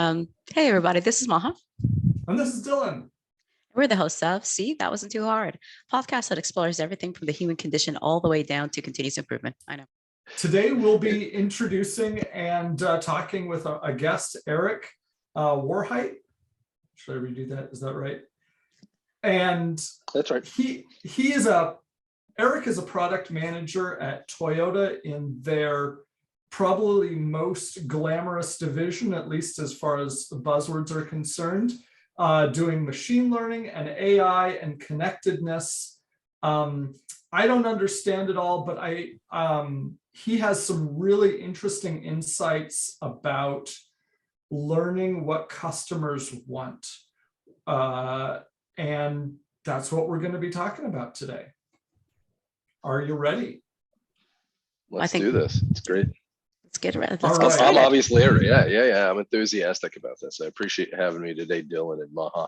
Hey, everybody, this is Maha. And this is Dylan. We're the hosts of See, That Wasn't Too Hard, podcast that explores everything from the human condition all the way down to continuous improvement. I know. Today, we'll be introducing and talking with a guest, Eric Warheit. Should I redo that? Is that right? And that's right. Eric is a product manager at Toyota in their probably most glamorous division, at least as far as the buzzwords are concerned, doing machine learning and AI and connectedness. I don't understand it all, but he has some really interesting insights about learning what customers want. And that's what we're going to be talking about today. Are you ready? Let's do this. It's great. Let's get ready. All Let's go right. started. I'm obviously, yeah. I'm enthusiastic about this. I appreciate having me today, Dylan and Maha.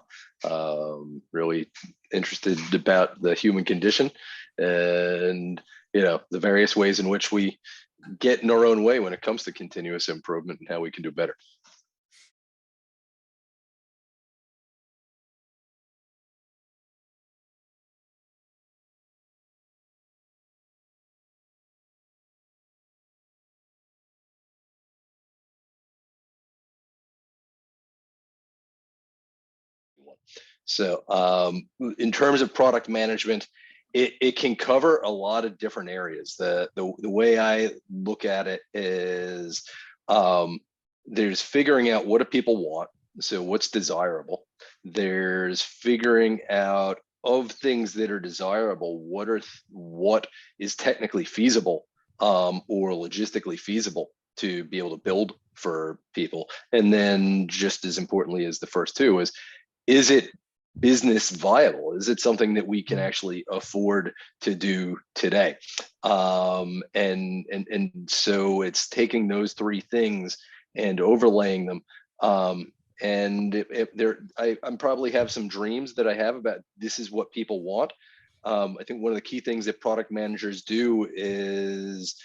Really interested about the human condition and, the various ways in which we get in our own way when it comes to continuous improvement and how we can do better. So in terms of product management, it can cover a lot of different areas. The way I look at it is there's figuring out what do people want, so what's desirable. There's figuring out of things that are desirable, what is technically feasible or logistically feasible to be able to build for people. And then just as importantly as the first two is it business viable? Is it something that we can actually afford to do today? And so it's taking those three things and overlaying them. And I probably have some dreams that I have about this is what people want. I think one of the key things that product managers do is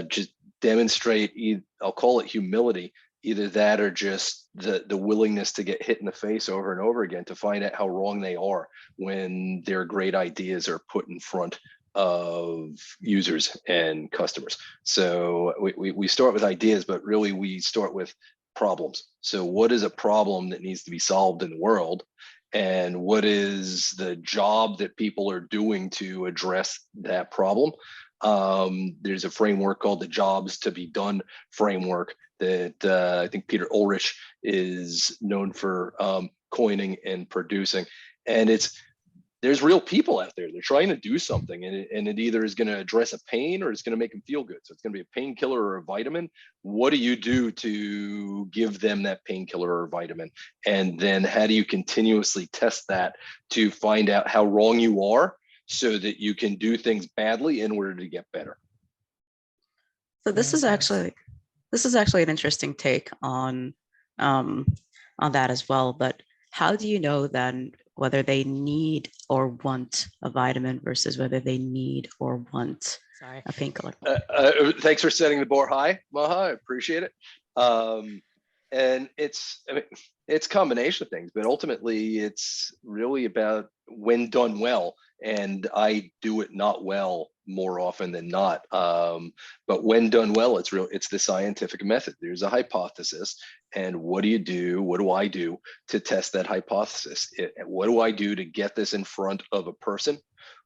just demonstrate, I'll call it humility, either that or just the willingness to get hit in the face over and over again to find out how wrong they are when their great ideas are put in front of users and customers. So we start with ideas, but really we start with problems. So what is a problem that needs to be solved in the world? And what is the job that people are doing to address that problem? There's a framework called the jobs to be done framework that I think Peter Ulrich is known for coining and producing. And there's real people out there. They're trying to do something, and it either is going to address a pain or it's going to make them feel good. So it's going to be a painkiller or a vitamin. What do you do to give them that painkiller or vitamin? And then how do you continuously test that to find out how wrong you are so that you can do things badly in order to get better? So this is actually an interesting take on that as well. But how do you know then whether they need or want a vitamin versus whether they need or want a painkiller? Thanks for setting the bar high, Maha. I appreciate it. And it's a combination of things, but ultimately it's really about when done well. And I do it not well more often than not. But when done well, it's the scientific method. There's a hypothesis, and what do you do? What do I do to test that hypothesis? What do I do to get this in front of a person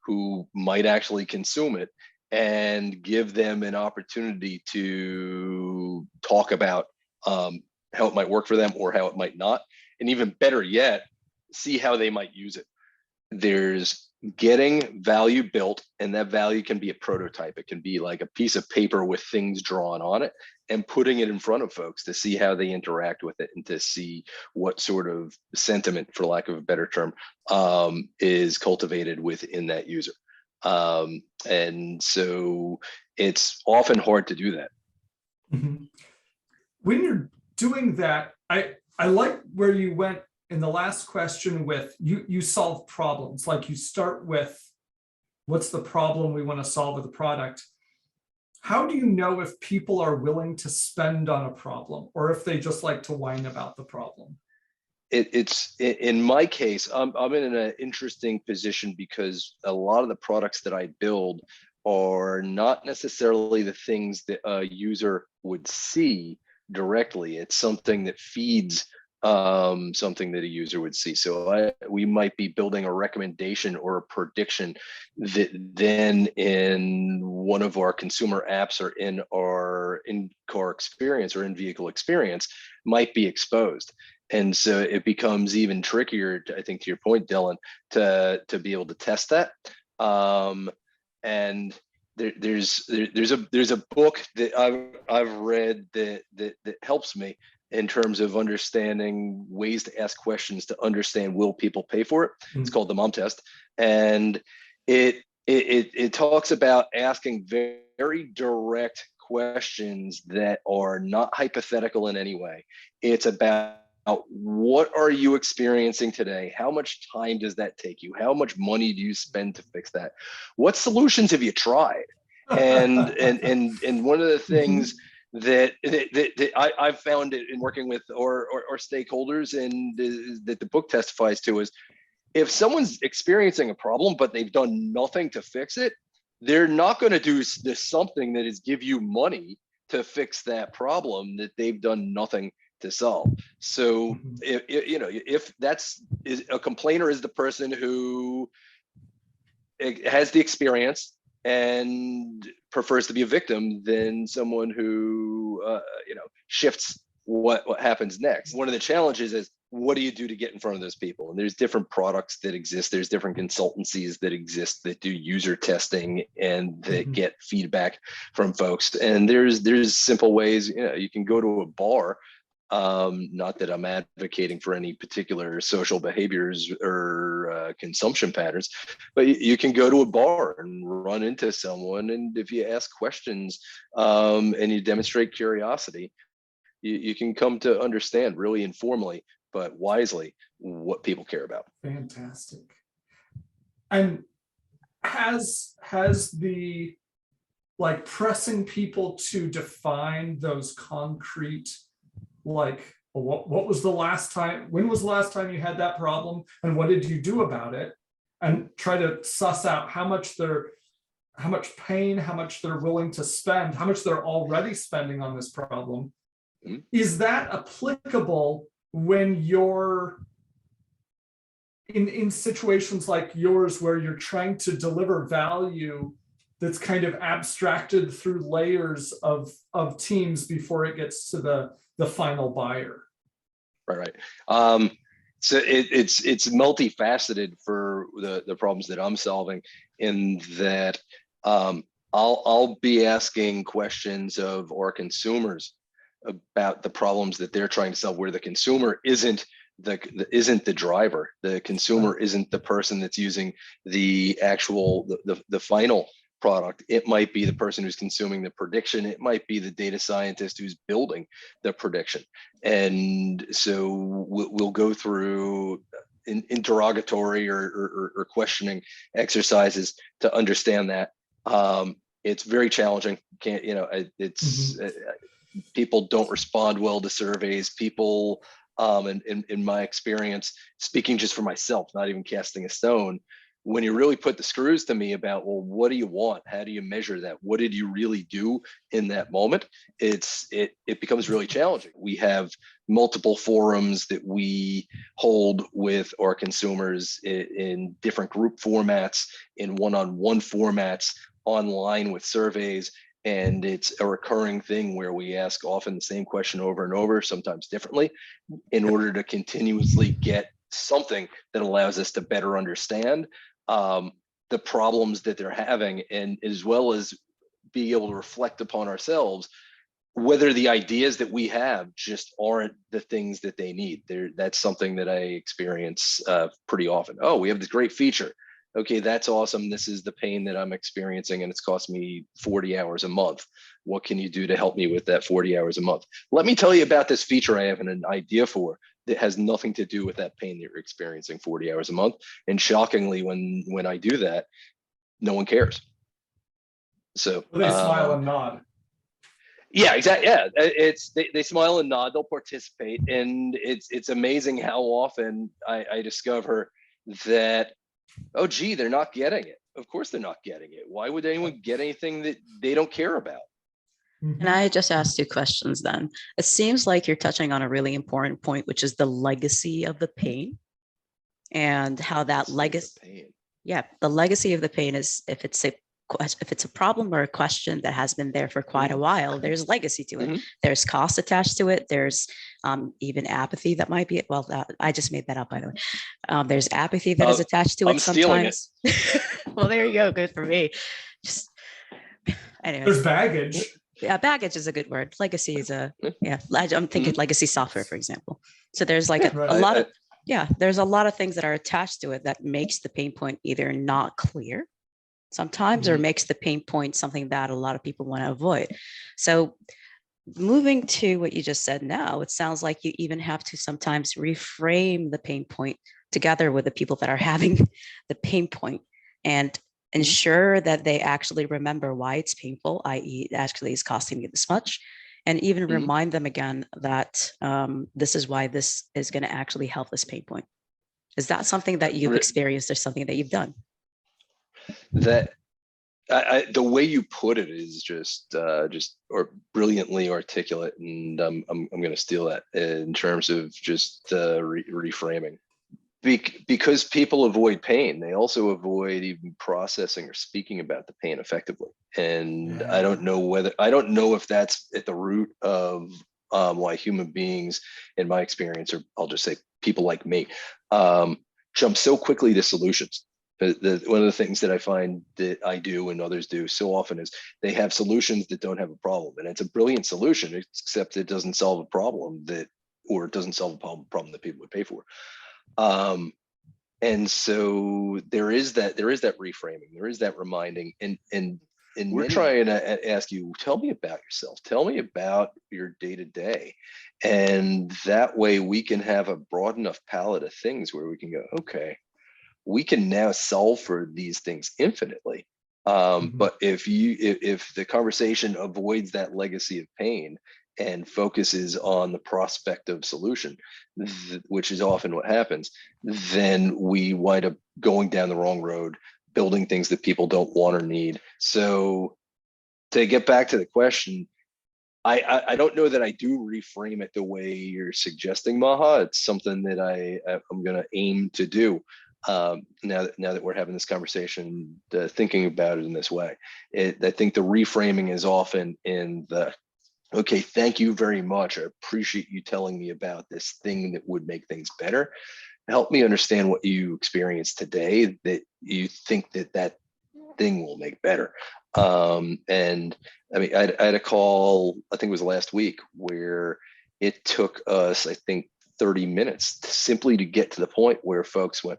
who might actually consume it and give them an opportunity to talk about how it might work for them or how it might not, and even better yet, see how they might use it. There's getting value built, and that value can be a prototype. It can be like a piece of paper with things drawn on it, and putting it in front of folks to see how they interact with it and to see what sort of sentiment, for lack of a better term, is cultivated within that user. And so it's often hard to do that. Mm-hmm. When you're doing that, I like where you went in the last question with you solve problems. Like you start with what's the problem we want to solve with the product. how do you know if people are willing to spend on a problem or if they just like to whine about the problem? It's in my case, I'm in an interesting position because a lot of the products that I build are not necessarily the things that a user would see directly. It's something that feeds something that a user would see. So we might be building a recommendation or a prediction that then in one of our consumer apps or in our in-car experience or in-vehicle experience might be exposed. And so it becomes even trickier, I think, to your point, Dylan, to be able to test that. And there's a book that I've read that helps me in terms of understanding ways to ask questions to understand, will people pay for it? It's called the Mom Test, and it talks about asking very direct questions that are not hypothetical in any way. It's about what are you experiencing today? How much time does that take you? How much money do you spend to fix that? What solutions have you tried? And one of the things that I've found it in working with our stakeholders and that the book testifies to is, if someone's experiencing a problem but they've done nothing to fix it, they're not going to do this something that is give you money to fix that problem that they've done nothing to solve. So if that's a complainer is the person who has the experience and prefers to be a victim than someone who shifts what happens next. One of the challenges is, what do you do to get in front of those people? And there's different products that exist. There's different consultancies that exist that do user testing and that get feedback from folks. And there's simple ways. You can go to a bar. Not that I'm advocating for any particular social behaviors or consumption patterns, but you can go to a bar and run into someone, and if you ask questions and you demonstrate curiosity, you can come to understand really informally but wisely what people care about. Fantastic. And has the pressing people to define those concrete, what was the last time, when was the last time you had that problem and what did you do about it, and try to suss out how much pain, how much they're willing to spend, how much they're already spending on this problem. Is that applicable when you're in situations like yours where you're trying to deliver value that's kind of abstracted through layers of teams before it gets to the final buyer? Right. So it's multifaceted for the problems that I'm solving, in that I'll be asking questions of our consumers about the problems that they're trying to solve, where the consumer isn't the driver. The consumer isn't the person that's using the actual the final product. It might be the person who's consuming the prediction. It might be the data scientist who's building the prediction. And so we'll go through interrogatory or questioning exercises to understand that. It's very challenging. People don't respond well to surveys. People, in my experience, speaking just for myself, not even casting a stone, when you really put the screws to me about, well, what do you want? How do you measure that? What did you really do in that moment? It becomes really challenging. We have multiple forums that we hold with our consumers in different group formats, in one-on-one formats, online with surveys. And it's a recurring thing where we ask often the same question over and over, sometimes differently, in order to continuously get something that allows us to better understand the problems that they're having, and as well as being able to reflect upon ourselves whether the ideas that we have just aren't the things that they need. That's something that I experience pretty often. Oh, we have this great feature. Okay, that's awesome. This is the pain that I'm experiencing, and it's cost me 40 hours a month. What can you do to help me with that 40 hours a month? Let me tell you about this feature I have an idea for that has nothing to do with that pain that you're experiencing 40 hours a month. And shockingly, when I do that, no one cares. So They smile and nod. yeah, exactly. Yeah, it's they smile and nod. They'll participate, and it's amazing how often I discover that, oh, gee, they're not getting it. Of course, they're not getting it. Why would anyone get anything that they don't care about? And I just asked 2 questions then. It seems like you're touching on a really important point, which is the legacy of the pain and how that legacy, yeah, the legacy of the pain is if it's a problem or a question that has been there for quite a while, there's legacy to it. There's cost attached to it. There's even apathy that might be, well, I just made that up, by the way. There's apathy that is attached to it sometimes. Well, there you go. Good for me. Just anyways. There's baggage. Yeah, baggage is a good word. Legacy is I'm thinking legacy software, for example. So there's like a lot of, there's a lot of things that are attached to it that makes the pain point either not clear sometimes or makes the pain point something that a lot of people want to avoid. So moving to what you just said now, it sounds like you even have to sometimes reframe the pain point together with the people that are having the pain point and ensure that they actually remember why it's painful, i.e. it actually is costing me this much, and even remind them again that this is why this is going to actually help this pain point. Is that something that you've experienced or something that you've done? That the way you put it is just or brilliantly articulate, and I'm going to steal that in terms of just reframing. Because people avoid pain, they also avoid even processing or speaking about the pain effectively. And I don't know if that's at the root of why human beings, in my experience, or I'll just say people like me, jump so quickly to solutions. One of the things that I find that I do and others do so often is they have solutions that don't have a problem, and it's a brilliant solution, except it doesn't solve a problem or it doesn't solve a problem that people would pay for. And so there is that reframing, there is that reminding, and we're trying to ask you, tell me about yourself, tell me about your day-to-day, and that way we can have a broad enough palette of things where we can go, okay, we can now solve for these things infinitely. But if the conversation avoids that legacy of pain and focuses on the prospective solution, which is often what happens, then we wind up going down the wrong road, building things that people don't want or need. So to get back to the question, I don't know that I do reframe it the way you're suggesting, Maha. It's something that I'm going to aim to do. Now that we're having this conversation, thinking about it in this way, I think the reframing is often in the, okay, thank you very much. I appreciate you telling me about this thing that would make things better. Help me understand what you experienced today that you think that thing will make better. And I mean, I had a call, I think it was last week, where it took us, I think, 30 minutes simply to get to the point where folks went,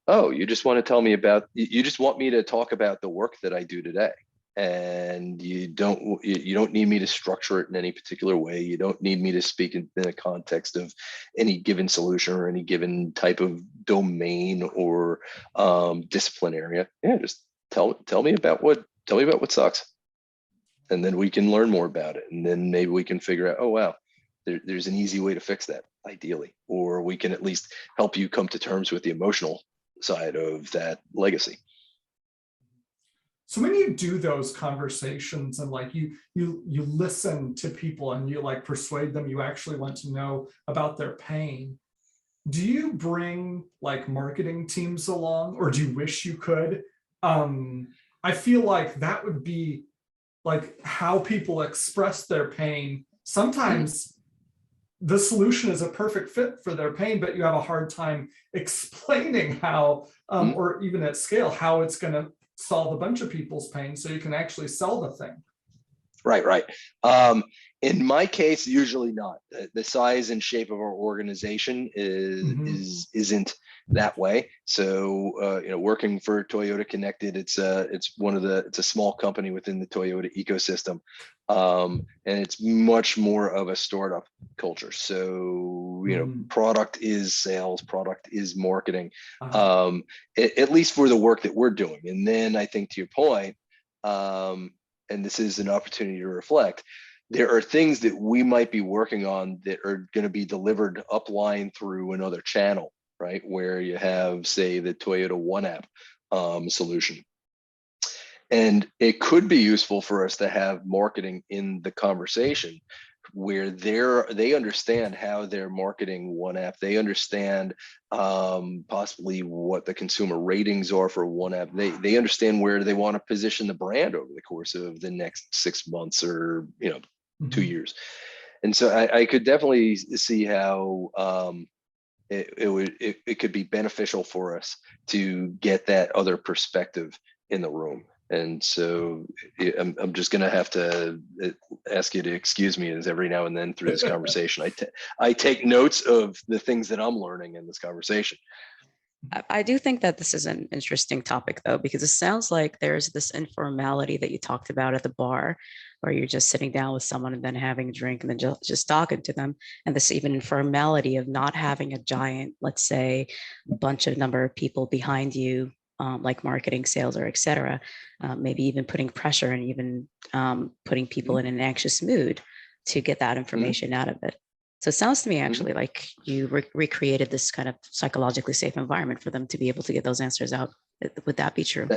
oh, you just want me to talk about the work that I do today. And you don't need me to structure it in any particular way. You don't need me to speak in the context of any given solution or any given type of domain or discipline area. Yeah, just tell me about what sucks, and then we can learn more about it, and then maybe we can figure out, oh wow, there's an easy way to fix that, ideally, or we can at least help you come to terms with the emotional side of that legacy. So when you do those conversations and like you listen to people and you like persuade them, you actually want to know about their pain, do you bring like marketing teams along, or do you wish you could? I feel like that would be like how people express their pain. Sometimes the solution is a perfect fit for their pain, but you have a hard time explaining how, or even at scale, how it's going to solve a bunch of people's pain so you can actually sell the thing. Right. In my case, usually not. The size and shape of our organization isn't that way. So working for Toyota Connected, it's a small company within the Toyota ecosystem, and it's much more of a startup culture. So product is sales, product is marketing, at least for the work that we're doing. And then I think, to your point, and this is an opportunity to reflect, there are things that we might be working on that are going to be delivered upline through another channel, right? Where you have, say, the Toyota One App solution. And it could be useful for us to have marketing in the conversation where they understand how they're marketing One App. They understand possibly what the consumer ratings are for One App. They understand where they want to position the brand over the course of the next 6 months or 2 years. And so I could definitely see how it could be beneficial for us to get that other perspective in the room. And so I'm just going to have to ask you to excuse me as every now and then through this conversation, I take notes of the things that I'm learning in this conversation. I do think that this is an interesting topic, though, because it sounds like there's this informality that you talked about at the bar, where you're just sitting down with someone and then having a drink and then just talking to them. And this even informality of not having a giant, let's say, number of people behind you, like marketing, sales, or et cetera, maybe even putting pressure and even putting people in an anxious mood to get that information out of it. So it sounds to me actually like you recreated this kind of psychologically safe environment for them to be able to get those answers out. Would that be true?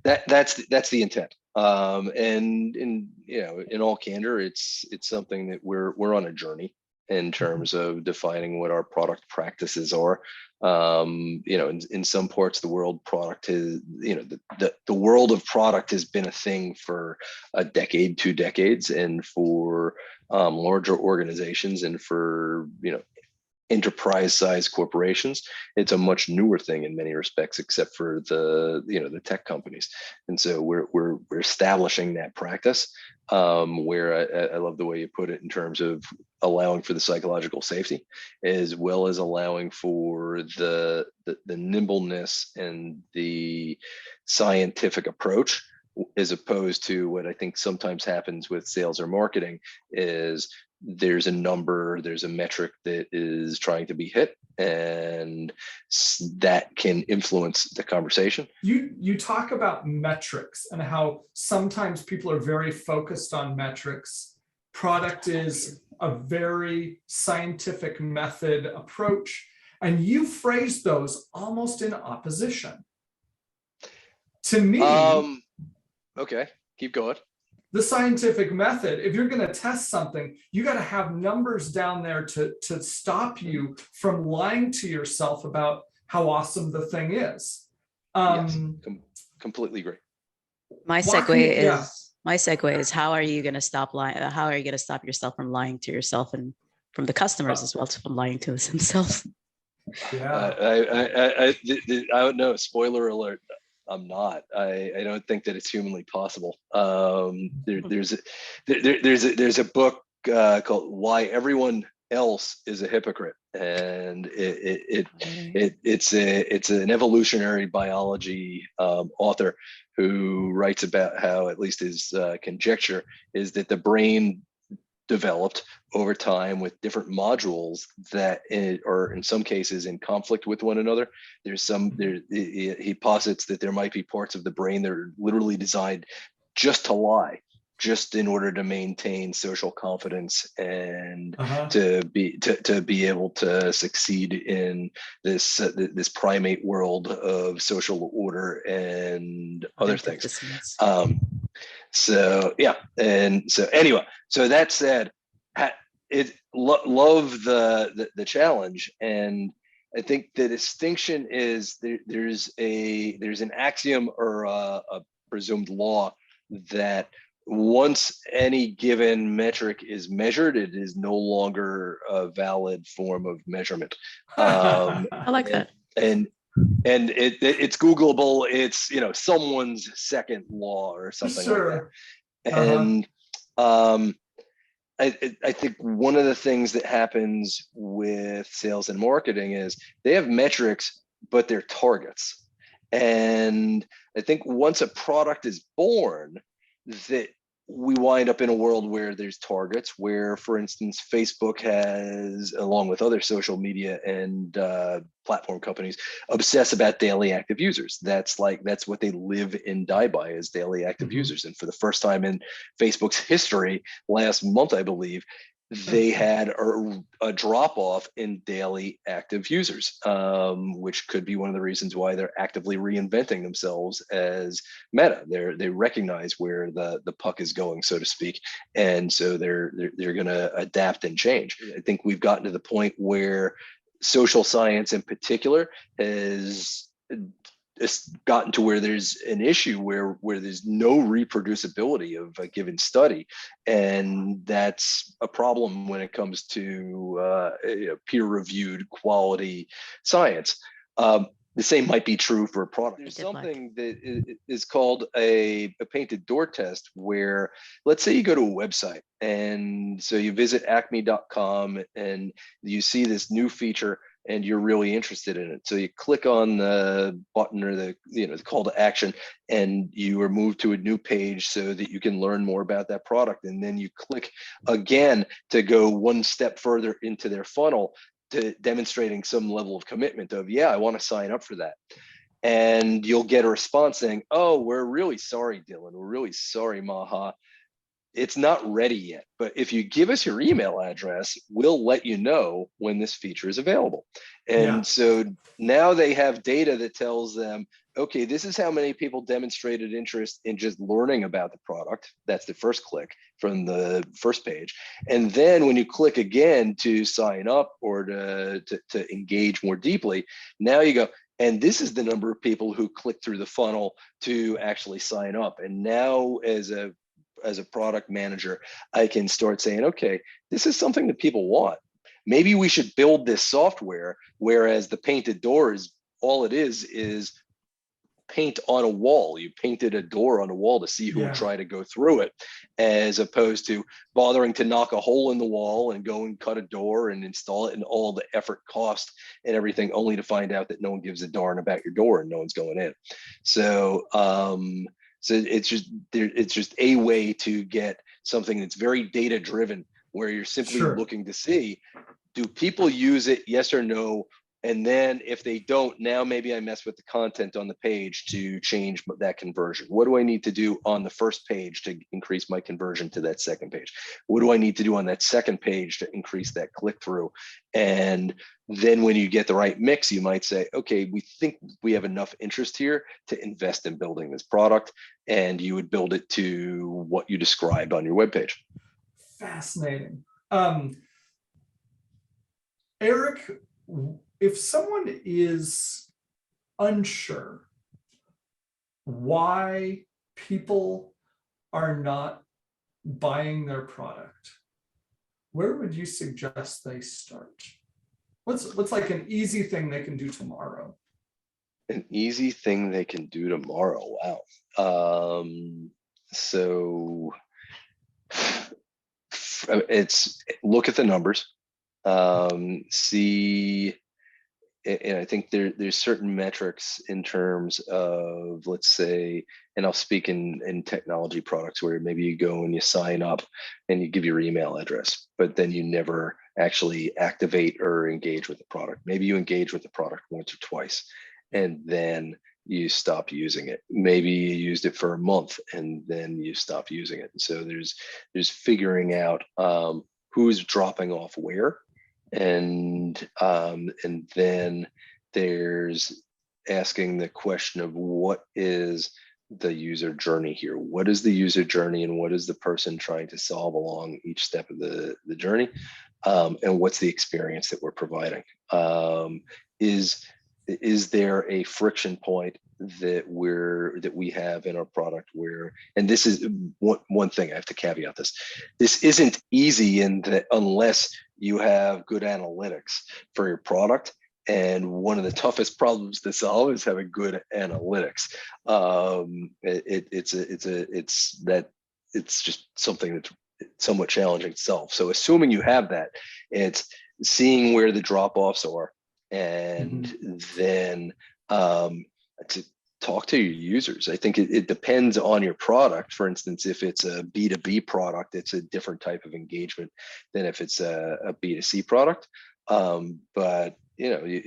That's the intent. And in all candor, it's something that we're on a journey in terms of defining what our product practices are. In some parts of the world, product is, the world of product has been a thing for a decade, 2 decades, and for larger organizations and for enterprise-sized corporations, it's a much newer thing in many respects, except for the tech companies. And so we're establishing that practice. Where I love the way you put it in terms of allowing for the psychological safety, as well as allowing for the nimbleness and the scientific approach, as opposed to what I think sometimes happens with sales or marketing is there's a number, there's a metric that is trying to be hit, and that can influence the conversation. You talk about metrics and how sometimes people are very focused on metrics. Product is a very scientific method approach, and you phrase those almost in opposition. To me, okay, keep going. The scientific method, if you're going to test something, you got to have numbers down there to stop you from lying to yourself about how awesome the thing is. Yes, completely agree. My segue is how are you going to stop lying? How are you going to stop yourself from lying to yourself and from the customers as well as from lying to themselves? Yeah, I don't know. Spoiler alert. I'm not. I don't think that it's humanly possible. There's a book called "Why Everyone Else is a Hypocrite," and it's an evolutionary biology author who writes about how, at least his conjecture is that the brain developed over time with different modules that are in some cases in conflict with one another. He posits that there might be parts of the brain that are literally designed just to lie, just in order to maintain social confidence and to be able to succeed in this primate world of social order and other things. So yeah, and so anyway, so that said, love the challenge, and I think the distinction is there's an axiom or a presumed law that once any given metric is measured, it is no longer a valid form of measurement. I like that. And it's Googleable. It's someone's second law or something like that. And I think one of the things that happens with sales and marketing is they have metrics, but they're targets. And I think once a product is born, that we wind up in a world where there's targets where, for instance, Facebook has, along with other social media and platform companies, obsess about daily active users. That's what they live and die by, is daily active users. And for the first time in Facebook's history, last month, I believe, they had a drop off in daily active users, which could be one of the reasons why they're actively reinventing themselves as Meta. They recognize where the puck is going, so to speak, and so they're going to adapt and change. I think we've gotten to the point where social science, in particular, has it's gotten to where there's an issue where there's no reproducibility of a given study, and that's a problem when it comes to peer-reviewed quality science. The same might be true for a product. There's something that is called a painted door test, where, let's say you go to a website, and so you visit acme.com and you see this new feature and you're really interested in it. So you click on the button or the call to action, and you are moved to a new page so that you can learn more about that product. And then you click again to go one step further into their funnel, to demonstrating some level of commitment of, yeah, I want to sign up for that. And you'll get a response saying, oh, we're really sorry, Dylan. We're really sorry, Maha. It's not ready yet, but if you give us your email address, we'll let you know when this feature is available. And so now they have data that tells them, okay, this is how many people demonstrated interest in just learning about the product. That's the first click from the first page. And then when you click again to sign up or to engage more deeply, now you go, and this is the number of people who click through the funnel to actually sign up. And now as a product manager, I can start saying, okay, this is something that people want. Maybe we should build this software, whereas the painted door is all it is paint on a wall. You painted a door on a wall to see who would try to go through it, as opposed to bothering to knock a hole in the wall and go and cut a door and install it, and all the effort, cost, and everything, only to find out that no one gives a darn about your door and no one's going in. So it's just a way to get something that's very data driven, where you're simply looking to see, do people use it, yes or no? And then if they don't, now maybe I mess with the content on the page to change that conversion. What do I need to do on the first page to increase my conversion to that second page? What do I need to do on that second page to increase that click through? And then when you get the right mix, you might say, okay, we think we have enough interest here to invest in building this product. And you would build it to what you described on your webpage. Fascinating. Eric, if someone is unsure why people are not buying their product, where would you suggest they start? What's like an easy thing they can do tomorrow? An easy thing they can do tomorrow. Wow. So it's look at the numbers, see, and I think there's certain metrics in terms of, let's say, and I'll speak in technology products, where maybe you go and you sign up and you give your email address, but then you never actually activate or engage with the product. Maybe you engage with the product once or twice, and then you stop using it. Maybe you used it for a month and then you stop using it. And so there's figuring out who's dropping off where, and then there's asking the question of, what is the user journey here? What is the user journey, and what is the person trying to solve along each step of the journey? And what's the experience that we're providing? Is there a friction point that we have in our product where, and this is one thing I have to caveat this isn't easy, in that unless you have good analytics for your product. And one of the toughest problems to solve is having good analytics. It's just something that's somewhat challenging itself. So assuming you have that, it's seeing where the drop-offs are, and then to talk to your users. I think it depends on your product. For instance, if it's a B2B product, it's a different type of engagement than if it's a B2C product. But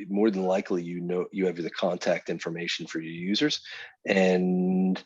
more than likely, you have the contact information for your users, and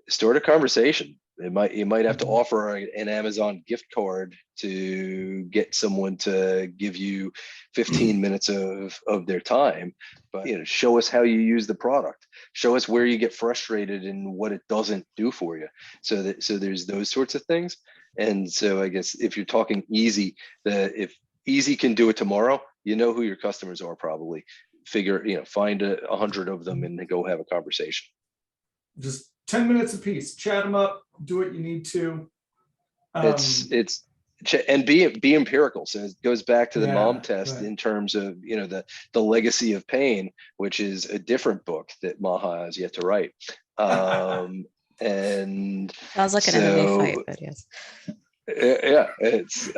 start a conversation. You might have to offer an Amazon gift card to get someone to give you 15 minutes of their time, but show us how you use the product. Show us where you get frustrated and what it doesn't do for you. So there's those sorts of things. And so I guess if you're talking easy, if easy can do it tomorrow, who your customers are probably. Find 100 of them and then go have a conversation. Just 10 minutes apiece, chat them up, do what you need to. And be empirical. So it goes back to the mom test, right, in terms of the legacy of pain, which is a different book that Maha has yet to write. And sounds like an MMA fight, but yes. Yeah, it's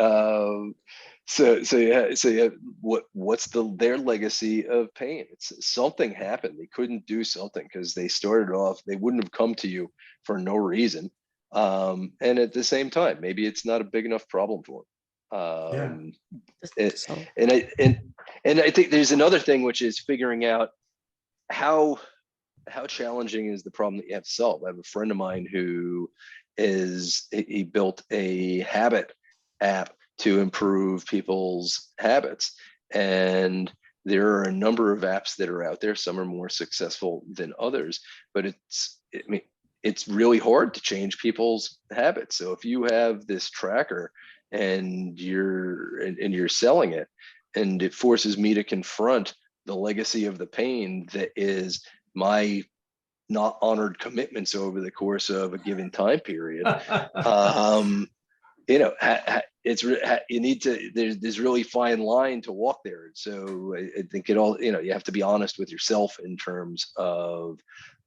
what's their legacy of pain? It's something happened. They couldn't do something because they started off, they wouldn't have come to you for no reason. And at the same time, maybe it's not a big enough problem for them. And I think there's another thing, which is figuring out how challenging is the problem that you have to solve. I have a friend of mine who he built a habit app to improve people's habits. And there are a number of apps that are out there. Some are more successful than others, but it's really hard to change people's habits. So if you have this tracker and you're selling it, and it forces me to confront the legacy of the pain that is my not honored commitments over the course of a given time period, there's really fine line to walk there. So I think you have to be honest with yourself in terms of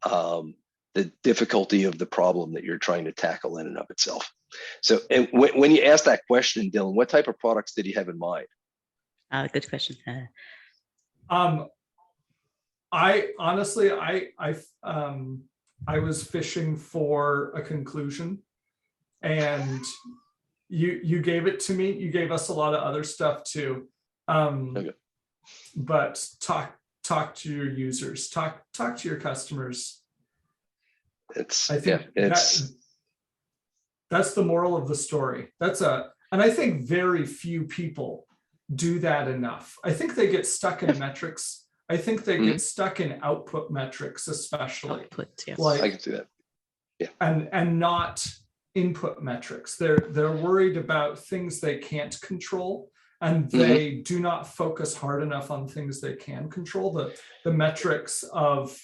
the difficulty of the problem that you're trying to tackle in and of itself. So, and when you ask that question, Dylan, what type of products did you have in mind? Good question. I honestly, I was fishing for a conclusion, and you gave it to me. You gave us a lot of other stuff too. Okay. But talk to your users, talk to your customers. I think that's the moral of the story. And I think very few people do that enough. I think they get stuck in metrics. I think they get stuck in output metrics, especially. Output, yes. I can see that. Yeah. And not input metrics. They're worried about things they can't control, and they do not focus hard enough on things they can control. The metrics of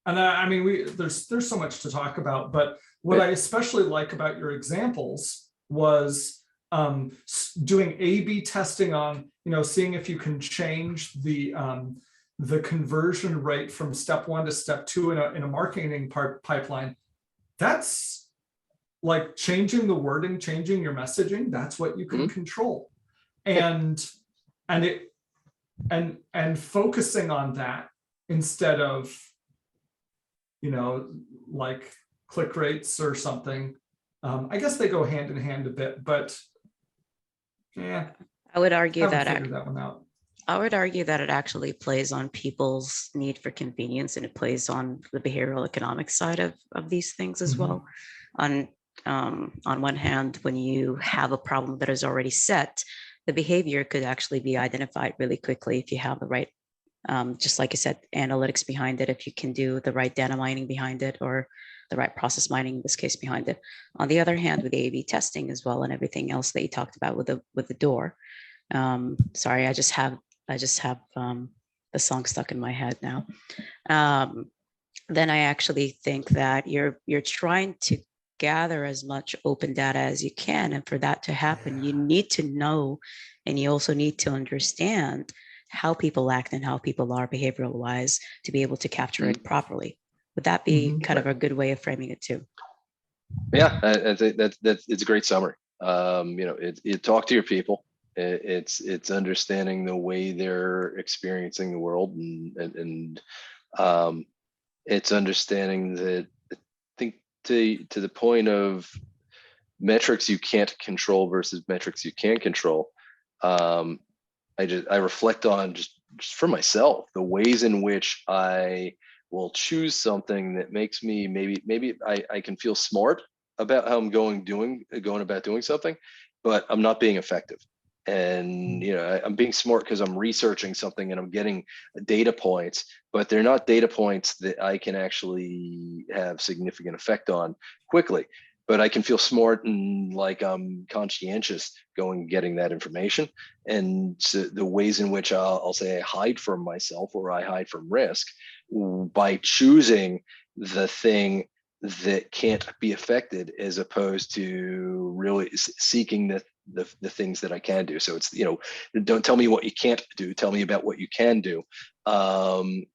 and I mean, there's so much to talk about, but what I especially like about your examples was doing A/B testing on, seeing if you can change the conversion rate from step 1 to step 2 in a marketing pipeline. That's like changing the wording, changing your messaging. That's what you can control, and focusing on that instead of like click rates or something. I guess they go hand in hand a bit, but yeah. I would argue that one out. I would argue that it actually plays on people's need for convenience, and it plays on the behavioral economic side of these things as well. On one hand, when you have a problem that is already set, the behavior could actually be identified really quickly if you have the right, just like you said, analytics behind it, if you can do the right data mining behind it, or the right process mining in this case behind it. On the other hand, with the A/B testing as well and everything else that you talked about with the door. Sorry, I just have the song stuck in my head now. Then I actually think that you're trying to gather as much open data as you can, and for that to happen, you need to know, and you also need to understand how people act and how people are behavioral wise to be able to capture it properly. Would that be kind of a good way of framing it too? Yeah, I think it's a great summary. You talk to your people, It's understanding the way they're experiencing the world, and it's understanding that, I think, to the point of metrics you can't control versus metrics you can control. I reflect on just for myself the ways in which I will choose something that makes me maybe I can feel smart about how I'm going about doing something, but I'm not being effective. And I'm being smart because I'm researching something and I'm getting data points, but they're not data points that I can actually have significant effect on quickly. But I can feel smart and like I'm conscientious going getting that information. And so the ways in which I'll say I hide from myself or I hide from risk by choosing the thing that can't be affected, as opposed to really seeking the things that I can do. So it's, don't tell me what you can't do, tell me about what you can do. And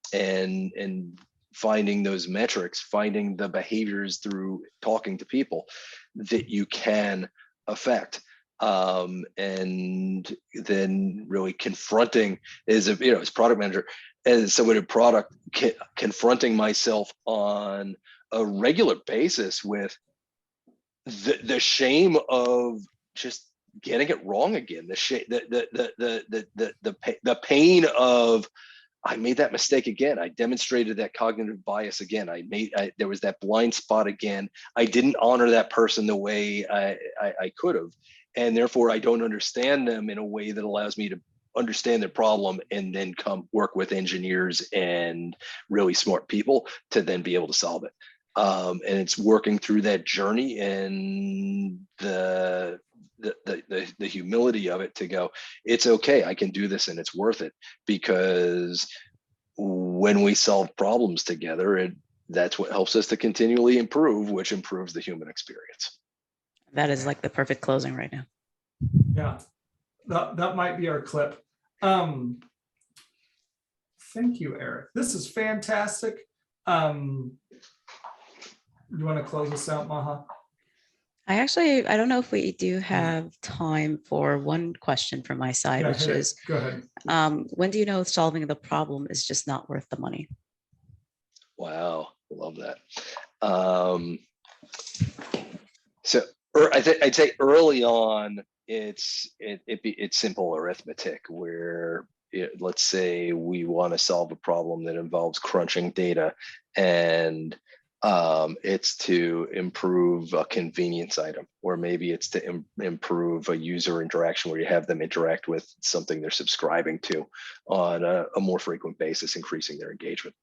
finding those metrics, finding the behaviors through talking to people that you can affect. And then really confronting as product manager, as someone in product, confronting myself on a regular basis with the shame of just getting it wrong again, the shame, the pain of, I made that mistake again. I demonstrated that cognitive bias again. There was that blind spot again. I didn't honor that person the way I could have. And therefore I don't understand them in a way that allows me to understand their problem and then come work with engineers and really smart people to then be able to solve it. And it's working through that journey and the humility of it to go, it's okay, I can do this and it's worth it, because when we solve problems together, that's what helps us to continually improve, which improves the human experience. That is like the perfect closing right now. Yeah, that might be our clip. Thank you, Eric. This is fantastic. You want to close us out, Maha? I don't know if we do have time for one question from my side, Yeah, which is, go ahead. When do you know solving the problem is just not worth the money? Wow, love that. So I'd say early on, it's simple arithmetic where, let's say we want to solve a problem that involves crunching data, and it's to improve a convenience item, or maybe it's to improve a user interaction where you have them interact with something they're subscribing to on a more frequent basis, increasing their engagement.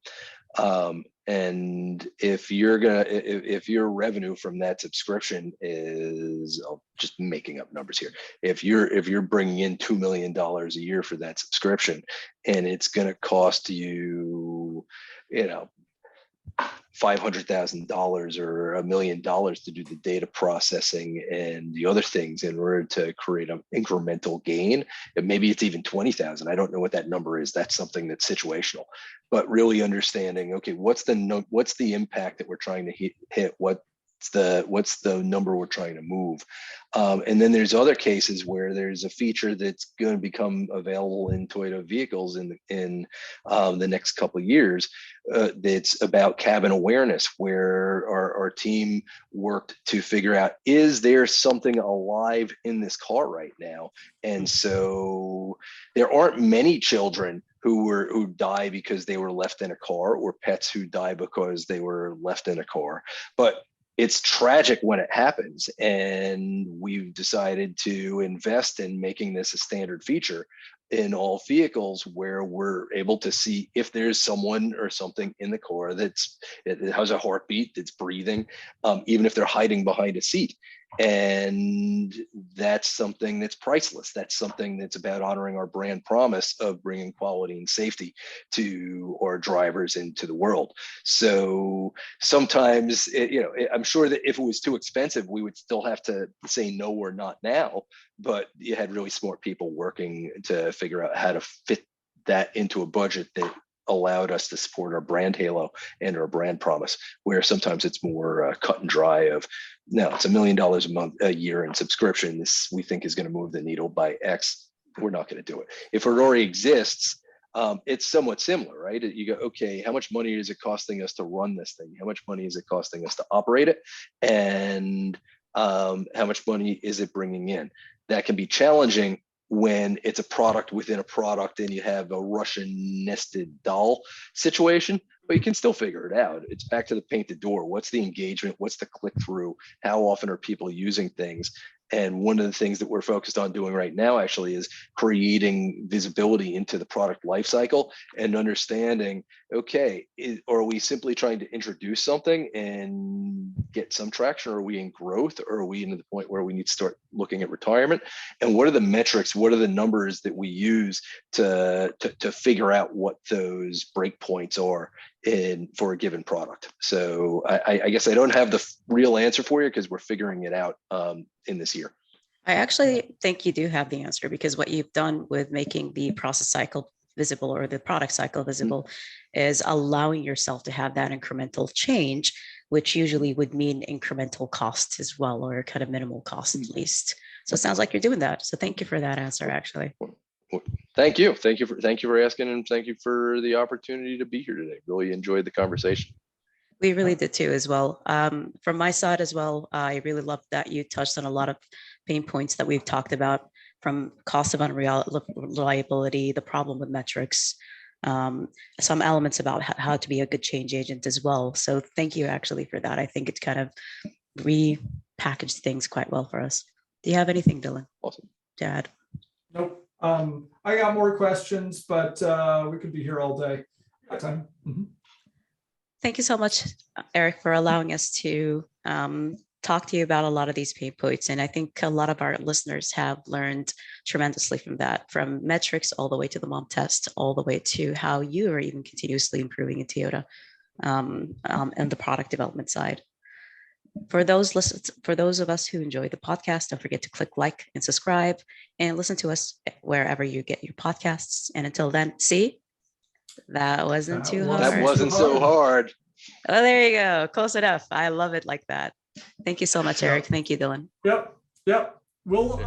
And if your revenue from that subscription is, just making up numbers here, if you're bringing in $2 million a year for that subscription, and it's going to cost you, $500,000 or $1 million to do the data processing and the other things in order to create an incremental gain, and maybe it's even 20,000. I don't know what that number is. That's something that's situational, but really understanding, okay, what's the impact that we're trying to hit? What's the number we're trying to move? And then there's other cases where there's a feature that's going to become available in Toyota vehicles in the next couple of years. That's about cabin awareness, where our team worked to figure out, is there something alive in this car right now? And so there aren't many children who die because they were left in a car, or pets who die because they were left in a car, but it's tragic when it happens. And we've decided to invest in making this a standard feature in all vehicles, where we're able to see if there's someone or something in the car it has a heartbeat, that's breathing, even if they're hiding behind a seat. And that's something that's priceless. That's something that's about honoring our brand promise of bringing quality and safety to our drivers into the world. So sometimes, I'm sure that if it was too expensive, we would still have to say no or not now. But you had really smart people working to figure out how to fit that into a budget that allowed us to support our brand halo and our brand promise, where sometimes it's more cut and dry of, no, it's $1 million a year in subscription. This we think is going to move the needle by X. we're not going to do it. If it already exists, it's somewhat similar, right? You go, okay, how much money is it costing us to run this thing? How much money is it costing us to operate it? And how much money is it bringing in? That can be challenging when it's a product within a product and you have a Russian nested doll situation, but you can still figure it out. It's back to the painted door. What's the engagement? What's the click through? How often are people using things? And one of the things that we're focused on doing right now actually is creating visibility into the product lifecycle and understanding, okay, are we simply trying to introduce something and get some traction? Or are we in growth? Or are we into the point where we need to start looking at retirement? And what are the metrics? What are the numbers that we use to figure out what those breakpoints are for a given product? So I guess I don't have the real answer for you because we're figuring it out in this year. I actually think you do have the answer, because what you've done with making the process cycle visible or the product cycle visible is allowing yourself to have that incremental change, which usually would mean incremental costs as well, or kind of minimal cost at least. So it sounds like you're doing that. So thank you for that answer, actually. Thank you for asking, and thank you for the opportunity to be here today. Really enjoyed the conversation. We really did too, as well. From my side as well, I really loved that you touched on a lot of pain points that we've talked about, from cost of unreliability, the problem with metrics, some elements about how to be a good change agent as well. So thank you actually for that. I think it's kind of repackaged things quite well for us. Do you have anything, Dylan? Awesome. To add? Nope. I got more questions, but we could be here all day. Got time. Thank you so much, Eric, for allowing us to talk to you about a lot of these pain points. And I think a lot of our listeners have learned tremendously from that, from metrics all the way to the mom test, all the way to how you are even continuously improving in Toyota and the product development side. For those of us who enjoy the podcast, don't forget to click like and subscribe and listen to us wherever you get your podcasts. And until then, see, that wasn't too hard. That wasn't so hard. Oh, there you go. Close enough. I love it like that. Thank you so much, Eric. Thank you, Dylan. Yep. We'll